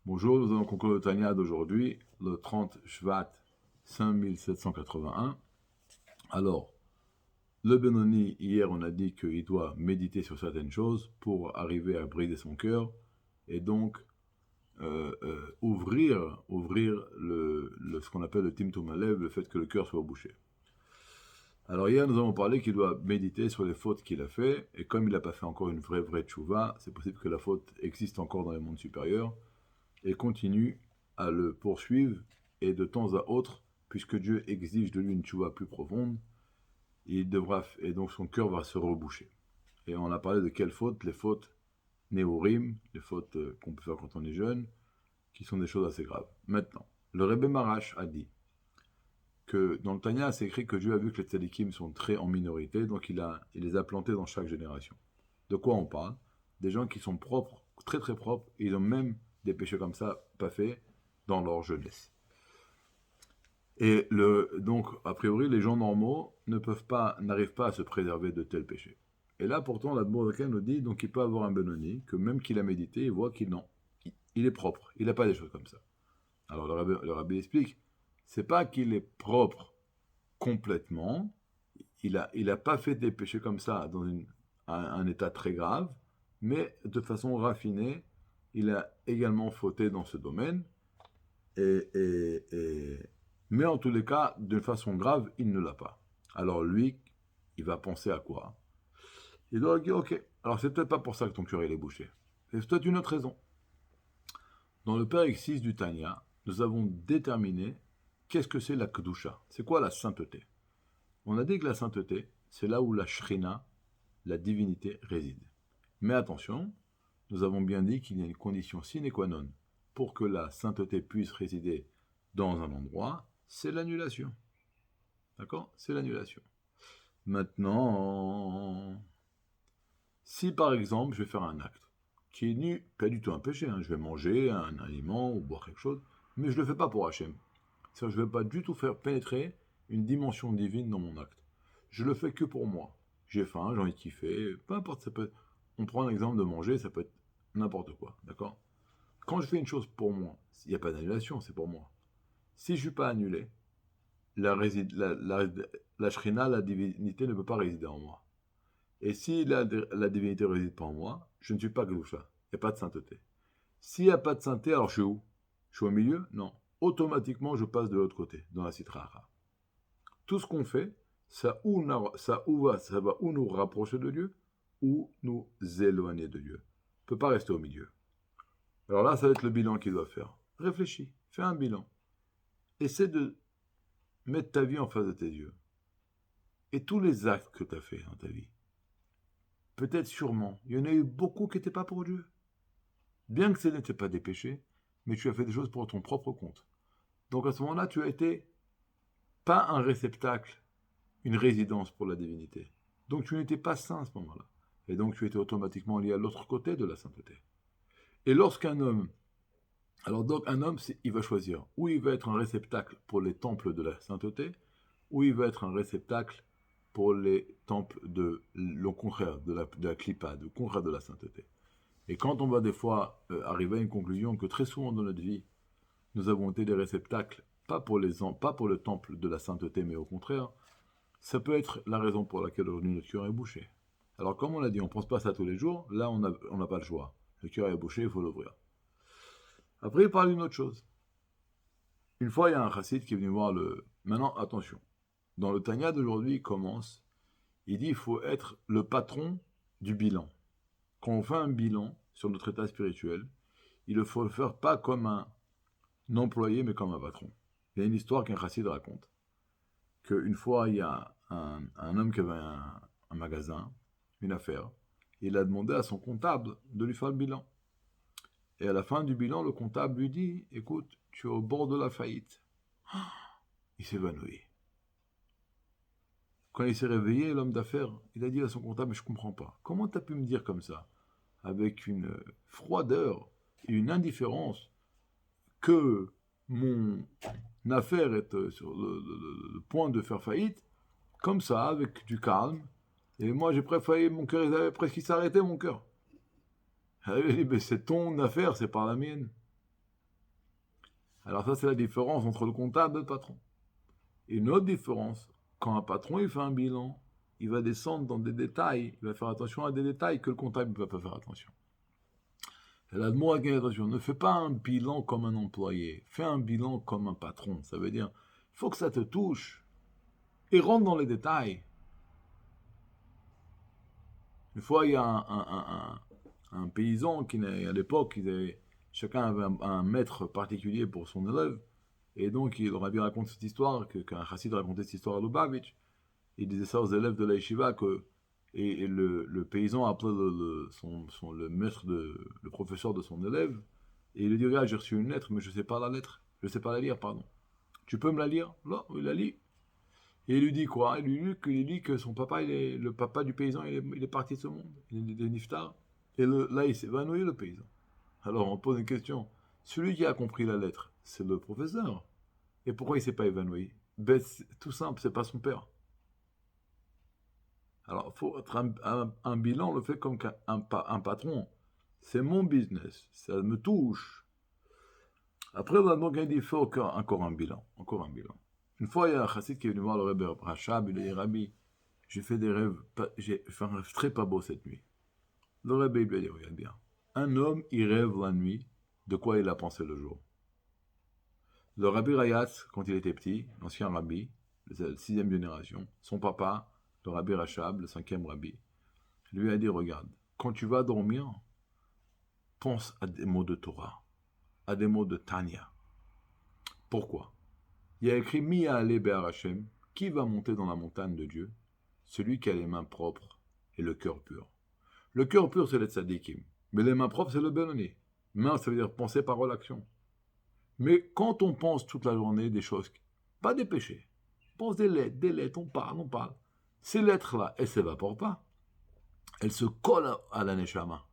Bonjour, nous allons conclure le Tanya d'aujourd'hui, le 30 Shvat 5781. Alors, le Benoni, hier on a dit qu'il doit méditer sur certaines choses pour arriver à briser son cœur et donc ouvrir ce qu'on appelle le Timtum Alev, le fait que le cœur soit bouché. Alors hier nous avons parlé qu'il doit méditer sur les fautes qu'il a fait, et comme il n'a pas fait encore une vraie tchouva, c'est possible que la faute existe encore dans les mondes supérieurs, et continue à le poursuivre, et de temps à autre, puisque Dieu exige de lui une tchouva plus profonde, et donc son cœur va se reboucher. Et on a parlé de quelles fautes? Les fautes néorim, les fautes qu'on peut faire quand on est jeune, qui sont des choses assez graves. Maintenant, le Rebbe Marash a dit que dans le Tanya, c'est écrit que Dieu a vu que les tzadikim sont très en minorité, donc il les a plantés dans chaque génération. De quoi on parle? Des gens qui sont propres, très très propres, et ils ont même des péchés comme ça pas faits dans leur jeunesse. Et donc, a priori, les gens normaux n'arrivent pas à se préserver de tels péchés. Et là, pourtant, l'Admoraken nous dit, donc il peut avoir un Benoni, que même qu'il a médité, il voit qu'il non, il est propre, il n'a pas des choses comme ça. Alors le rabbi explique, c'est pas qu'il est propre complètement, il a pas fait des péchés comme ça dans un état très grave, mais de façon raffinée, il a également fauté dans ce domaine, et, et, et, mais en tous les cas, d'une façon grave, il ne l'a pas. Alors lui, il va penser à quoi? Il doit dire, ok, alors c'est peut-être pas pour ça que ton cœur il est bouché. C'est peut-être une autre raison. Dans le Père 6 du Tanya, nous avons déterminé qu'est-ce que c'est la Kedusha. C'est quoi la sainteté? On a dit que la sainteté, c'est là où la Shrina, la divinité, réside. Mais attention, nous avons bien dit qu'il y a une condition sine qua non pour que la sainteté puisse résider dans un endroit, c'est l'annulation. D'accord? C'est l'annulation. Maintenant, si par exemple je vais faire un acte qui est pas du tout un péché, je vais manger un aliment ou boire quelque chose, mais je ne le fais pas pour Hachem. Je ne vais pas du tout faire pénétrer une dimension divine dans mon acte. Je le fais que pour moi. J'ai faim, j'ai envie de kiffer, peu importe, ça peut être... On prend l'exemple de manger, ça peut être n'importe quoi, d'accord? Quand je fais une chose pour moi, il n'y a pas d'annulation, c'est pour moi. Si je ne suis pas annulé, la shrina, la divinité ne peut pas résider en moi. Et si la divinité ne réside pas en moi, je ne suis pas Kedusha. Il n'y a pas de sainteté. S'il n'y a pas de sainteté, alors je suis où? Je suis au milieu? Non. Automatiquement, je passe de l'autre côté, dans la Sitra Achra. Tout ce qu'on fait, ça va ou nous rapprocher de Dieu, ou nous éloigner de Dieu. On ne peut pas rester au milieu. Alors là, ça va être le bilan qu'il doit faire. Réfléchis, fais un bilan. Essaie de mettre ta vie en face de tes yeux. Et tous les actes que tu as fait dans ta vie, peut-être sûrement, il y en a eu beaucoup qui n'étaient pas pour Dieu. Bien que ce n'étaient pas des péchés, mais tu as fait des choses pour ton propre compte. Donc à ce moment-là, tu as été pas un réceptacle, une résidence pour la divinité. Donc tu n'étais pas saint à ce moment-là. Et donc tu étais automatiquement lié à l'autre côté de la sainteté. Et lorsqu'un homme... Alors donc un homme, il va choisir. Ou il va être un réceptacle pour les temples de la sainteté, ou il va être un réceptacle pour les temples le contraire de la clipa, le contraire de la sainteté. Et quand on va des fois arriver à une conclusion que très souvent dans notre vie, nous avons été des réceptacles, pas pour le temple de la sainteté, mais au contraire, ça peut être la raison pour laquelle aujourd'hui notre cœur est bouché. Alors comme on l'a dit, on ne pense pas ça tous les jours, là on n'a pas le choix. Le cœur est bouché, il faut l'ouvrir. Après il parle d'une autre chose. Une fois il y a un chassid qui est venu voir le... Maintenant attention, dans le Tanya d'aujourd'hui il commence, il dit il faut être le patron du bilan. Quand on fait un bilan sur notre état spirituel, il ne faut le faire pas comme un employé mais comme un patron. Il y a une histoire qu'un chassid raconte. Qu'une fois, il y a un homme qui avait un magasin, une affaire. Il a demandé à son comptable de lui faire le bilan. Et à la fin du bilan, le comptable lui dit, écoute, tu es au bord de la faillite. Il s'évanouit. Quand il s'est réveillé, l'homme d'affaires, il a dit à son comptable, mais je ne comprends pas. Comment tu as pu me dire comme ça, avec une froideur et une indifférence, que mon affaire est sur le point de faire faillite, comme ça, avec du calme. Et moi, j'ai préféré, mon cœur, il avait presque s'arrêté, mon cœur. Il dit, mais c'est ton affaire, c'est pas la mienne. Alors ça, c'est la différence entre le comptable et le patron. Et une autre différence, quand un patron il fait un bilan, il va descendre dans des détails, il va faire attention à des détails que le comptable ne va pas faire attention. Et là, moi, attention, ne fais pas un bilan comme un employé, fais un bilan comme un patron. Ça veut dire, il faut que ça te touche et rentre dans les détails. Une fois, il y a un paysan qui, à l'époque, chacun avait un maître particulier pour son élève. Et donc, il aurait bien raconté cette histoire, qu'un chassid racontait cette histoire à Lubavitch. Il disait ça aux élèves de la yeshiva, et le paysan appelait le maître, le professeur de son élève, et il lui dit, regarde, j'ai reçu une lettre, mais je ne sais pas la lettre, je ne sais pas la lire, pardon. Tu peux me la lire? Là, il la lit. Et il lui dit quoi? Il lui dit que son papa, le papa du paysan, il est parti de ce monde, il est niftar. Et là, il s'est évanoui, le paysan. Alors, on pose une question. Celui qui a compris la lettre, c'est le professeur. Et pourquoi il ne s'est pas évanoui? Ben, c'est tout simple, c'est pas son père. Alors, il faut être un bilan, on le fait comme un patron. C'est mon business, ça me touche. Après, on a donc dit, il faut encore un bilan, encore un bilan. Une fois, il y a un chassid qui est venu voir le Rebbe Rachab, il a dit, Rabbi, j'ai fait j'ai fait un rêve très pas beau cette nuit. Le Rebbe lui a dit, regarde bien, un homme, il rêve la nuit de quoi il a pensé le jour. Le Rabbi Rayatz, quand il était petit, l'ancien Rabbi, la 6e génération, son papa, le Rabbi Rachab, le 5e Rabbi, lui a dit, regarde, quand tu vas dormir, pense à des mots de Torah, à des mots de Tanya. Pourquoi? Il y a écrit Mia Ale Be'ar Hashem, qui va monter dans la montagne de Dieu? Celui qui a les mains propres et le cœur pur. Le cœur pur, c'est le tzadikim, mais les mains propres, c'est le benoni. Main, ça veut dire penser, parole, action. Mais quand on pense toute la journée des choses, pas des péchés, on pense des lettres, on parle. Ces lettres-là, elles ne s'évaporent pas. Elles se collent à la neshama.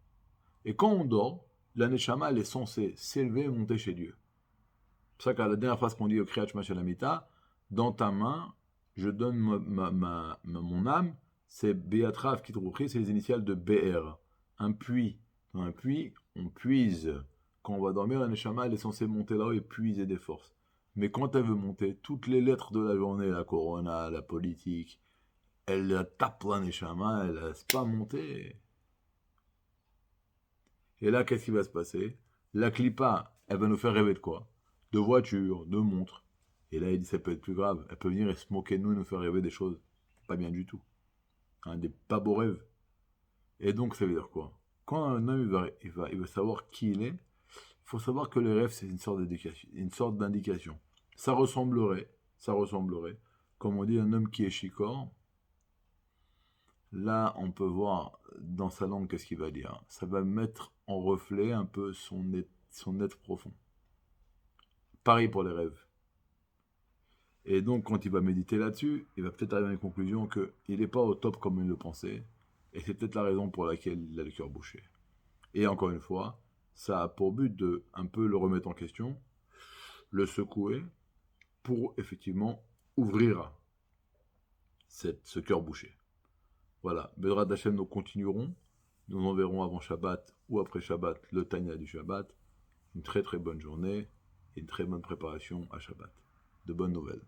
Et quand on dort, la neshama, elle est censée s'élever et monter chez Dieu. C'est pour ça qu'à la dernière phrase qu'on dit au Kriyat Shema Shalamita, dans ta main, je donne mon âme, c'est Beatrav Kitrouchi, c'est les initiales de BR. Un puits. Dans un puits, on puise. Quand on va dormir, la neshama, elle est censée monter là-haut et puiser des forces. Mais quand elle veut monter, toutes les lettres de la journée, la corona, la politique, elle tape la neshama, elle ne laisse pas monter. Et là, qu'est-ce qui va se passer? La clipa, elle va nous faire rêver de quoi? De voitures, de montres. Et là, il dit, ça peut être plus grave. Elle peut venir et se moquer de nous et nous faire rêver des choses pas bien du tout. Des pas beaux rêves. Et donc, ça veut dire quoi? Quand un homme il va savoir qui il est, il faut savoir que les rêves, c'est une sorte d'indication. Ça ressemblerait, comme on dit, un homme qui est chicore. Là, on peut voir dans sa langue qu'est-ce qu'il va dire. Ça va mettre en reflet un peu son être profond. Pareil pour les rêves. Et donc, quand il va méditer là-dessus, il va peut-être arriver à une conclusion qu'il n'est pas au top comme il le pensait. Et c'est peut-être la raison pour laquelle il a le cœur bouché. Et encore une fois, ça a pour but de un peu le remettre en question, le secouer, pour effectivement ouvrir ce cœur bouché. Voilà, Bedrat Hashem, nous continuerons. Nous enverrons avant Shabbat ou après Shabbat le Tanya du Shabbat. Une très très bonne journée et une très bonne préparation à Shabbat. De bonnes nouvelles.